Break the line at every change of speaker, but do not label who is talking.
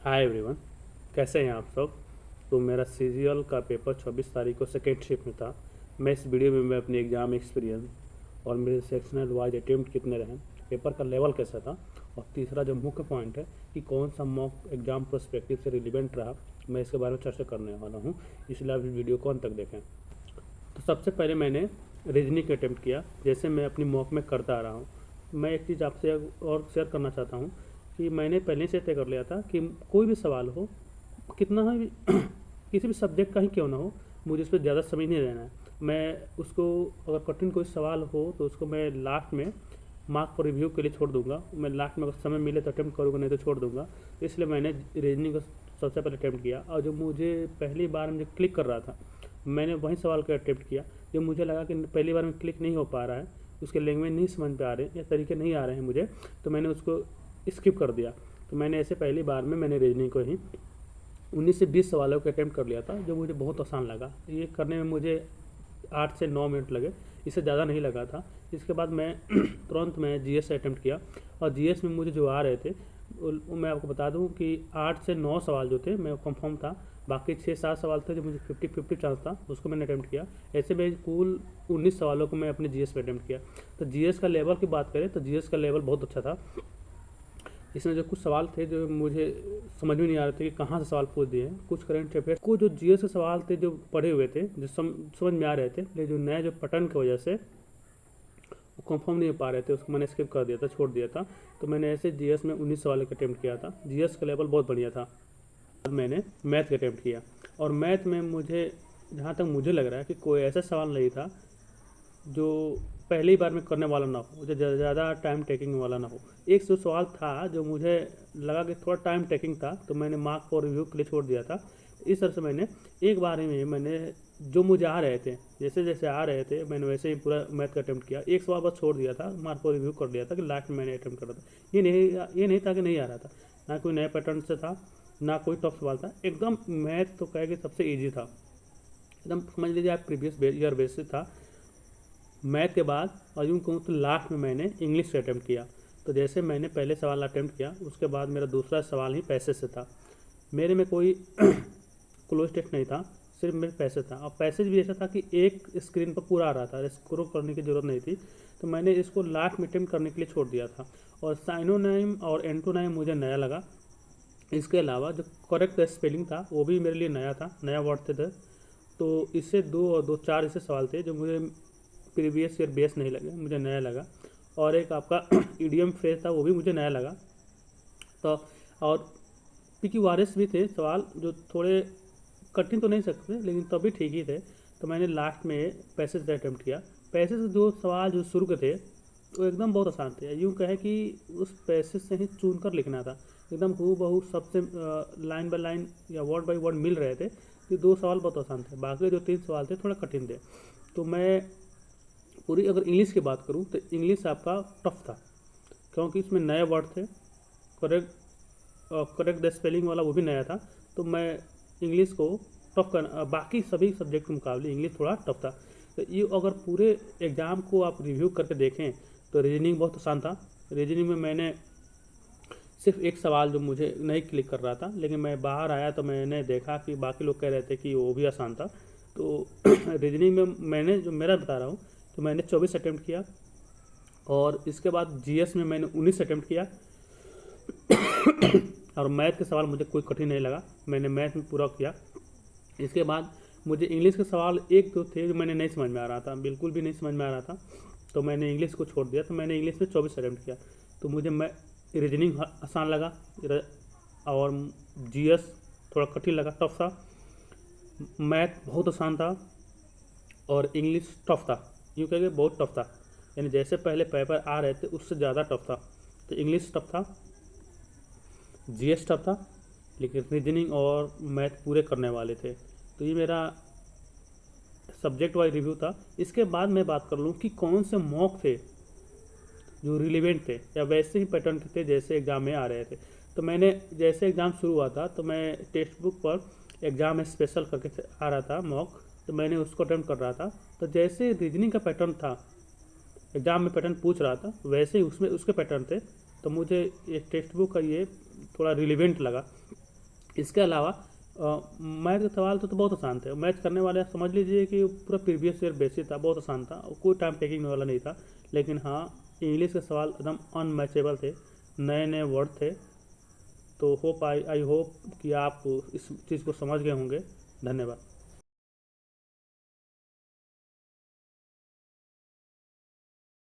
Hi everyone, कैसे हैं आप सब। तो मेरा सीजीएल का पेपर 26 तारीख को सेकेंड शिफ्ट में था। मैं इस वीडियो में मैं अपने एग्ज़ाम एक्सपीरियंस और मेरे सेक्शनल वाइज अटेम्प्ट कितने रहे, पेपर का लेवल कैसा था, और तीसरा जो मुख्य पॉइंट है कि कौन सा मॉक एग्ज़ाम पर्सपेक्टिव से रिलेवेंट रहा, मैं इसके बारे में चर्चा करने वाला हूँ। इसलिए आप इस वीडियो को अंत तक देखें। तो सबसे पहले मैंने रीजनिंग अटेम्प्ट किया, जैसे मैं अपनी मॉक में करता आ रहा हूँ। मैं एक चीज़ आपसे और शेयर करना चाहता हूँ कि मैंने पहले से तय कर लिया था कि कोई भी सवाल हो, कितना भी किसी भी सब्जेक्ट का ही क्यों ना हो, मुझे उस पर ज़्यादा समय नहीं देना है। मैं उसको, अगर कठिन कोई सवाल हो तो उसको मैं लास्ट में मार्क पर रिव्यू के लिए छोड़ दूंगा। मैं लास्ट में अगर समय मिले तो अटैम्प्ट करूँगा, नहीं तो छोड़ दूंगा। इसलिए मैंने रीजनिंग को सबसे पहले अटैम्प्ट किया, और जो मुझे पहली बार मुझे क्लिक कर रहा था, मैंने वही सवाल का अटैम्प्ट किया। जब मुझे लगा कि पहली बार में क्लिक नहीं हो पा रहा है, उसके लैंग्वेज नहीं समझ में आ रहे या तरीके नहीं आ रहे हैं मुझे, तो मैंने उसको स्किप कर दिया। तो मैंने ऐसे पहली बार में मैंने रीजनिंग को ही 19 से 20 सवालों का अटैम्प्ट कर लिया था, जो मुझे बहुत आसान लगा। ये करने में मुझे 8 से 9 मिनट लगे, इससे ज़्यादा नहीं लगा था। इसके बाद मैं तुरंत मैं जीएस से अटैम्प्ट किया, और जीएस में मुझे जो आ रहे थे वो मैं आपको बता दूं कि 8 से 9 सवाल जो थे मैं कंफर्म था। बाकी 6-7 सवाल थे जो मुझे 50-50 चांस था, उसको मैंने अटैम्प्ट किया। ऐसे में कुल 19 सवालों को मैं अपने जीएस में अटैम्प्ट किया। तो जीएस का लेवल की बात करें तो जीएस का लेवल बहुत अच्छा था। इसमें जो कुछ सवाल थे जो मुझे समझ में नहीं आ रहे थे कि कहाँ से सवाल पूछ दिए हैं। कुछ करंट अफेयर्स को जो जीएस के सवाल थे जो पढ़े हुए थे, जो समझ में आ रहे थे, लेकिन जो नया जो पैटर्न की वजह से वो कंफर्म नहीं हो पा रहे थे, उसको मैंने स्किप कर दिया था, छोड़ दिया था। तो मैंने ऐसे जीएस में 19 सवाल का अटैम्प्ट किया था। जीएस का लेवल बहुत बढ़िया था। बाद मैंने मैथ का अटैम्प्ट किया, और मैथ में मुझे, जहाँ तक मुझे लग रहा है कि कोई ऐसा सवाल नहीं था जो पहली बार में करने वाला ना हो, जो ज़्यादा टाइम टेकिंग वाला ना हो। एक जो सवाल था जो मुझे लगा कि थोड़ा टाइम टेकिंग था, तो मैंने मार्क फॉर रिव्यू के लिए छोड़ दिया था। इस तरह से मैंने एक बार में मैंने जो मुझे आ रहे थे, जैसे जैसे आ रहे थे, मैंने वैसे ही पूरा मैथ का अटैम्प्ट किया। एक सवाल बस छोड़ दिया था, मार्क फॉर रिव्यू कर दिया था कि लास्ट में मैंने अटैम्प्ट करा था। ये नहीं था कि नहीं आ रहा था, ना कोई नए पैटर्न से था, ना कोई टफ सवाल था। एकदम मैथ तो कहे कि सबसे ईजी था, एकदम समझ लीजिए आप प्रीवियस ईयर बेसिस था। मैथ के बाद और यूँ कहूँ तो लास्ट में मैंने इंग्लिश से अटैम्प्ट किया। तो जैसे मैंने पहले सवाल अटैम्प्ट किया, उसके बाद मेरा दूसरा सवाल ही पैसेज से था। मेरे में कोई क्लोज टेक्स्ट नहीं था, सिर्फ मेरे पैसेज था। और पैसेज भी ऐसा था कि एक स्क्रीन पर पूरा आ रहा था, स्क्रोल करने की ज़रूरत नहीं थी। तो मैंने इसको लास्ट में अटैम्प्ट करने के लिए छोड़ दिया था। और साइनोनाइम और एंटोनाइम मुझे नया लगा। इसके अलावा जो करेक्ट स्पेलिंग था वो भी मेरे लिए नया था, नया वर्ड थे। तो इससे दो और दो चार ऐसे सवाल थे जो मुझे प्रीवियस ईयर बेस नहीं लगे, मुझे नया लगा। और एक आपका ईडीएम फ्रेज था, वो भी मुझे नया लगा। तो और पीक्यूआरएस भी थे सवाल जो थोड़े कठिन तो नहीं सकते, लेकिन तब भी ठीक ही थे। तो मैंने लास्ट में पैसेज से अटैम्प्ट किया। पैसेज से जो सवाल जो शुरू के थे वो एकदम बहुत आसान थे। यूँ कहे कि उस पैसेज से ही चुन कर लिखना था, एकदम हूबहू सबसे लाइन बाय लाइन या वर्ड बाय वर्ड मिल रहे थे। ये दो सवाल बहुत आसान थे, बाकी जो 3 सवाल थे थोड़ा कठिन थे। तो मैं पूरी अगर इंग्लिश की बात करूँ तो इंग्लिश आपका टफ था, क्योंकि इसमें नए वर्ड थे। करेक्ट करेक्ट द स्पेलिंग वाला वो भी नया था। तो मैं इंग्लिश को टफ कर, बाकी सभी सब्जेक्ट के मुकाबले इंग्लिश थोड़ा टफ था। तो ये अगर पूरे एग्ज़ाम को आप रिव्यू करके देखें तो रीजनिंग बहुत आसान था। रीजनिंग में मैंने सिर्फ एक सवाल जो मुझे नहीं क्लिक कर रहा था, लेकिन मैं बाहर आया तो मैंने देखा कि बाकी लोग कह रहे थे कि वो भी आसान था। तो रीजनिंग में मैंने जो मेरा बता रहा हूँ, तो मैंने 24 अटैम्प्ट किया। और इसके बाद जीएस में मैंने 19 अटैम्प्ट किया। और मैथ के सवाल मुझे कोई कठिन नहीं लगा, मैंने मैथ में पूरा किया। इसके बाद मुझे इंग्लिश के सवाल एक दो थे जो मैंने नहीं समझ में आ रहा था, बिल्कुल भी नहीं समझ में आ रहा था, तो मैंने इंग्लिश को छोड़ दिया। तो मैंने इंग्लिश में 24 अटैम्प्ट किया। तो मुझे मैं रीजनिंग आसान लगा, और जीएस थोड़ा कठिन लगा, टफ था। मैथ बहुत आसान था, और इंग्लिश टफ था। यूँ कहेंगे बहुत टफ था, यानी जैसे पहले पेपर आ रहे थे उससे ज़्यादा टफ था। तो इंग्लिश टफ था, जीएस टफ था, लेकिन रीजनिंग और मैथ पूरे करने वाले थे। तो ये मेरा सब्जेक्ट वाइज रिव्यू था। इसके बाद मैं बात कर लूँ कि कौन से मॉक थे जो रिलेवेंट थे या वैसे ही पैटर्न के थे जैसे एग्ज़ाम में आ रहे थे। तो मैंने जैसे एग्ज़ाम शुरू हुआ था तो मैं टेक्स्ट बुक पर एग्ज़ाम स्पेशल करके आ रहा था मॉक, तो मैंने उसको अटेम्प्ट कर रहा था। तो जैसे रीजनिंग का पैटर्न था, एग्ज़ाम में पैटर्न पूछ रहा था, वैसे ही उसमें उसके पैटर्न थे। तो मुझे ये टेक्स्ट बुक का ये थोड़ा रिलेवेंट लगा। इसके अलावा मैथ के सवाल तो बहुत आसान थे। मैथ करने वाले समझ लीजिए कि पूरा प्रीवियस ईयर बेसिस था, बहुत आसान था, कोई टाइम टेकिंग वाला नहीं था। लेकिन हाँ, इंग्लिश के सवाल एकदम अनमैचेबल थे, नए नए वर्ड थे। तो आई होप कि आप इस चीज़ को समझ गए होंगे। धन्यवाद।